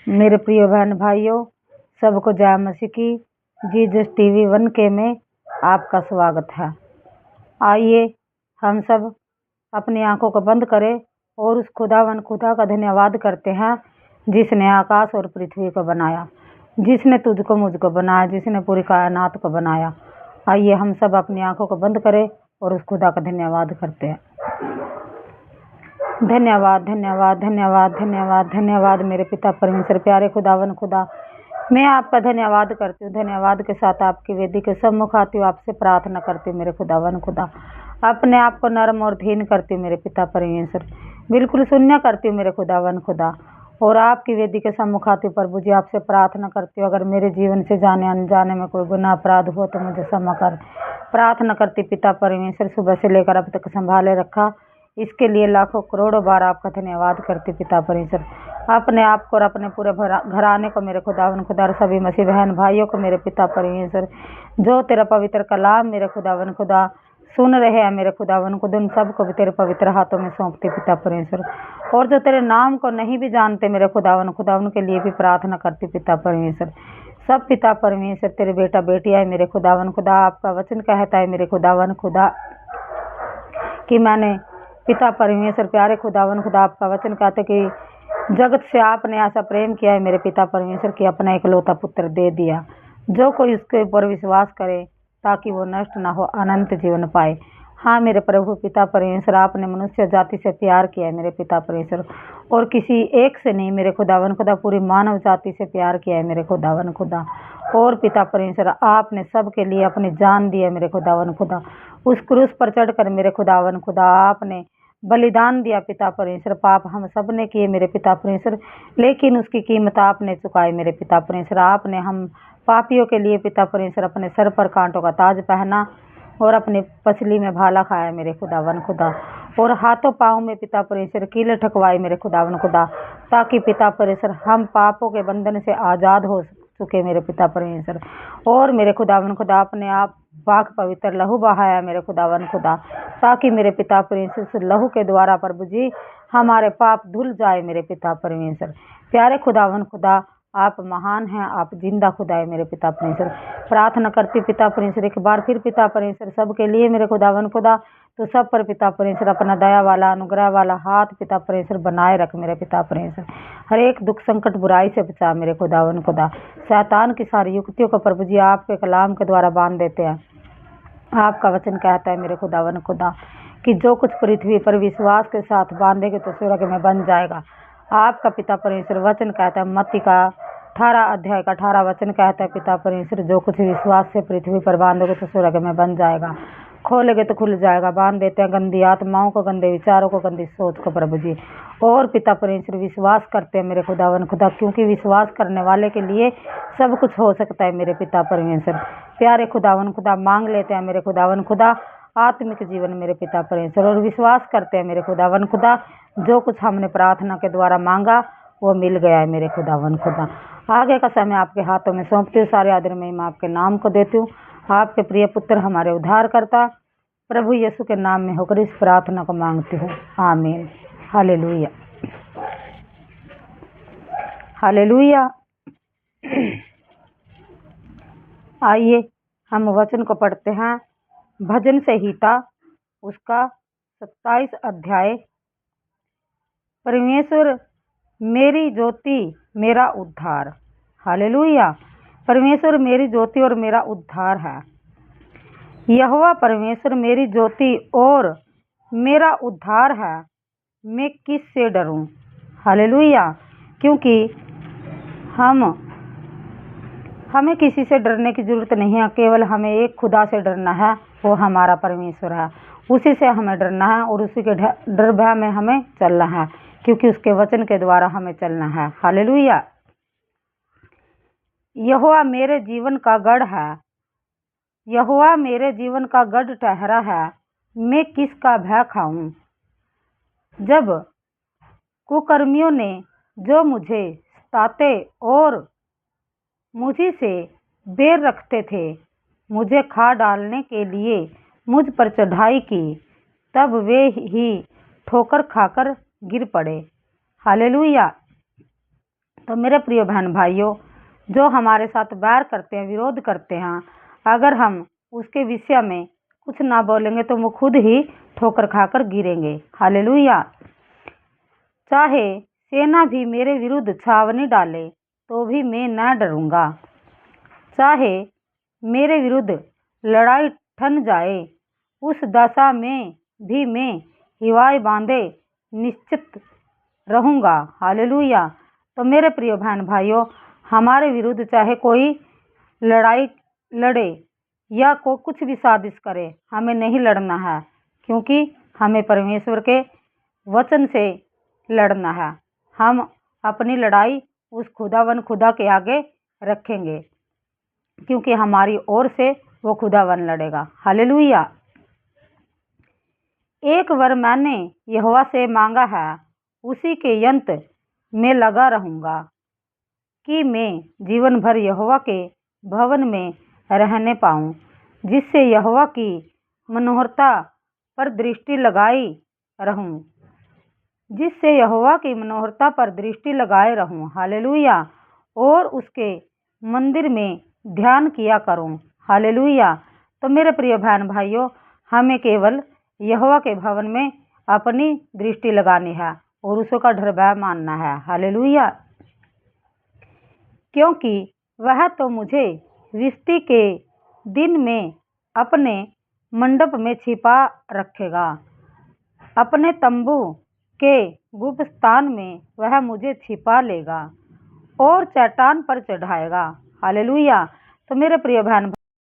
मेरे प्रिय बहन भाइयों, सबको जय मसीह की। जीसस टीवी 1K में आपका स्वागत है। आइए हम सब अपनी आंखों को बंद करें और उस खुदा का धन्यवाद करते हैं जिसने आकाश और पृथ्वी को बनाया, जिसने तुझको मुझको बनाया, जिसने पूरी कायनात को बनाया। आइए हम सब अपनी आंखों को बंद करें और उस खुदा का धन्यवाद करते हैं। धन्यवाद धन्यवाद धन्यवाद धन्यवाद धन्यवाद मेरे पिता परमेश्वर, प्यारे खुदावन खुदा, मैं आपका धन्यवाद करती हूँ। धन्यवाद के साथ आपकी वेदी के सम्मुख आती हूँ, आपसे प्रार्थना करती हूँ मेरे खुदावन खुदा। अपने आप को नरम और धीन करती हूँ मेरे पिता परमेश्वर, बिल्कुल शून्य करती हूँ मेरे खुदावन खुदा। और आपकी वेदी के सम्मुख आती हूँ प्रभु जी, आपसे प्रार्थना करती हूँ अगर मेरे जीवन से जाने अनजाने में कोई गुनाह अपराध हो तो मुझे क्षमा कर। प्रार्थना करती पिता परमेश्वर, सुबह से लेकर अब तक संभाले रखा, इसके लिए लाखों करोड़ों बार आपका धन्यवाद करती पिता परमेश्वर। अपने आप को और अपने पूरे घराने को मेरे खुदावन खुदा, और सभी मसीह बहन भाइयों को मेरे पिता परमेश्वर, जो तेरा पवित्र कलाम मेरे खुदावन खुदा सुन रहे हैं मेरे खुदावन खुदा, उन सबको भी तेरे पवित्र हाथों में सौंपते पिता परमेश्वर। और जो तेरे नाम को नहीं भी जानते मेरे खुदावन खुदा, उनके लिए भी प्रार्थना करती पिता परमेश्वर। सब पिता परमेश्वर तेरे बेटा बेटी है मेरे खुदावन खुदा। आपका वचन कहता है मेरे खुदावन खुदा कि मैंने पिता परमेश्वर, प्यारे खुदावन खुदा, आपका वचन कहते कि जगत से आपने ऐसा प्रेम किया है मेरे पिता परमेश्वर कि अपना इकलौता पुत्र दे दिया, जो कोई उसके ऊपर विश्वास करे ताकि वो नष्ट ना हो, अनंत जीवन पाए। हाँ मेरे प्रभु पिता परमेश्वर, आपने मनुष्य जाति से प्यार किया है मेरे पिता परमेश्वर, और किसी एक से नहीं मेरे खुदावन खुदा, पूरी मानव जाति से प्यार किया है मेरे खुदावन खुदा। और पिता परमेश्वर, आपने सबके लिए अपनी जान दी है मेरे खुदावन खुदा। उस क्रूस पर चढ़कर मेरे खुदावन खुदा आपने बलिदान दिया पिता परमेश्वर। पाप हम सब ने किए मेरे पिता परमेश्वर, लेकिन उसकी कीमत आपने चुकाई मेरे पिता परमेश्वर। आपने हम पापियों के लिए पिता परमेश्वर अपने सर पर कांटों का ताज पहना और अपनी पसली में भाला खाया मेरे खुदावन खुदा, और हाथों पाँव में पिता परमेश्वर कील ठकवाई मेरे खुदावन खुदा, ताकि पिता परमेश्वर हम पापों के बंधन से आज़ाद हो चुके मेरे पिता परमेश्वर। और मेरे खुदावन खुदा, अपने आप पाक पवित्र लहू बहाया मेरे खुदावन खुदा, ताकि मेरे पिता परमेश्वर लहू के द्वारा प्रभु जी हमारे पाप धुल जाए मेरे पिता परमेश्वर। प्यारे खुदावन खुदा, आप महान हैं, आप जिंदा खुदा है मेरे पिता परमेश्वर। प्रार्थना करती पिता परमेश्वर एक बार फिर पिता परमेश्वर सबके लिए मेरे खुदावन खुदा, तो सब पर पिता परमेश्वर अपना दया वाला अनुग्रह वाला हाथ पिता परमेश्वर बनाए रख मेरे पिता परमेश्वर। हर एक दुख संकट बुराई से बचा मेरे खुदावन खुदा। शैतान की सारी युक्तियों को प्रभु जी आपके कलाम के द्वारा बांध देते हैं। आपका वचन कहता है मेरे खुदावन खुदा कि जो कुछ पृथ्वी पर विश्वास के साथ बांधेगे तो स्वर्ग में बन जाएगा। आपका पिता परमेश्वर वचन कहता है, मत्ती का 18 अध्याय का 18 वचन कहता है पिता परमेश्वर, जो कुछ विश्वास से पृथ्वी पर बांधोगे तो स्वर्ग में बन जाएगा, खोलेगे तो खुल जाएगा। बांध देते हैं गंदी आत्माओं को, गंदे विचारों को, गंदी सोच को प्रभु जी। और पिता परमेश्वर विश्वास करते हैं मेरे खुदावन खुदा, क्योंकि विश्वास करने वाले के लिए सब कुछ हो सकता है मेरे पिता परमेश्वर। प्यारे खुदावन खुदा, मांग लेते हैं मेरे खुदावन खुदा आत्मिक जीवन मेरे पिता परमेश्वर, और विश्वास करते हैं मेरे खुदावन खुदा जो कुछ हमने प्रार्थना के द्वारा मांगा वो मिल गया है मेरे खुदावन खुदा। आगे का समय आपके हाथों में सौंपती हूँ, सारे आदर में मैं आपके नाम को देती हूँ। आपके प्रिय पुत्र हमारे उद्धार करता प्रभु यीशु के नाम में होकर इस प्रार्थना को मांगती हूँ, आमीन। Hallelujah hallelujah. आइए हम वचन को पढ़ते हैं। भजन संहिता उसका 27 अध्याय। परमेश्वर मेरी ज्योति मेरा उद्धार। हालेलुया। परमेश्वर मेरी ज्योति और मेरा उद्धार है। यहोवा परमेश्वर मेरी ज्योति और मेरा उद्धार है, मैं किससे डरूं। हालेलुया। क्योंकि हमें किसी से डरने की जरूरत नहीं है, केवल हमें एक खुदा से डरना है, वो हमारा परमेश्वर है। उसी से हमें डरना है और उसी के डर भय में हमें चलना है, क्योंकि उसके वचन के द्वारा हमें चलना है। हालेलुया। यहोवा मेरे जीवन का गढ़ है, यहोवा मेरे जीवन का गढ़ ठहरा है, मैं किसका भय खाऊं। जब कुकर्मियों ने जो मुझे सताते और मुझी से बैर रखते थे, मुझे खा डालने के लिए मुझ पर चढ़ाई की, तब वे ही ठोकर खाकर गिर पड़े। हालेलुया। तो मेरे प्रिय बहन भाइयों, जो हमारे साथ बैर करते हैं, विरोध करते हैं, अगर हम उसके विषय में कुछ ना बोलेंगे तो वो खुद ही ठोकर खाकर गिरेंगे। हालेलुया। चाहे सेना भी मेरे विरुद्ध छावनी डाले तो भी मैं न डरूंगा। चाहे मेरे विरुद्ध लड़ाई ठन जाए, उस दशा में भी मैं हिवाए बांधे निश्चित रहूंगा। हालेलुया। तो मेरे प्रिय बहन भाइयों, हमारे विरुद्ध चाहे कोई लड़ाई लड़े या को कुछ भी साजिश करे, हमें नहीं लड़ना है, क्योंकि हमें परमेश्वर के वचन से लड़ना है। हम अपनी लड़ाई उस खुदावन खुदा के आगे रखेंगे, क्योंकि हमारी ओर से वो खुदावन लड़ेगा। हालेलुया। एक वर मैंने यहोवा से मांगा है, उसी के यंत्र में लगा रहूंगा कि मैं जीवन भर यहोवा के भवन में रहने पाऊं, जिससे यहोवा की मनोहरता पर दृष्टि लगाई रहूं, जिससे यहोवा की मनोहरता पर दृष्टि लगाए रहूं। हालेलुया। और उसके मंदिर में ध्यान किया करूं। हालेलुया। तो मेरे प्रिय बहन भाइयों, हमें केवल यहोवा के भवन में अपनी दृष्टि लगानी है और उसका डर भय मानना है। हालेलुया। क्योंकि वह तो मुझे विस्ती के दिन में अपने मंडप में छिपा रखेगा, अपने तंबू के गुप्त स्थान में वह मुझे छिपा लेगा और चट्टान पर चढ़ाएगा। हालेलुया। तो मेरे प्रिय बहन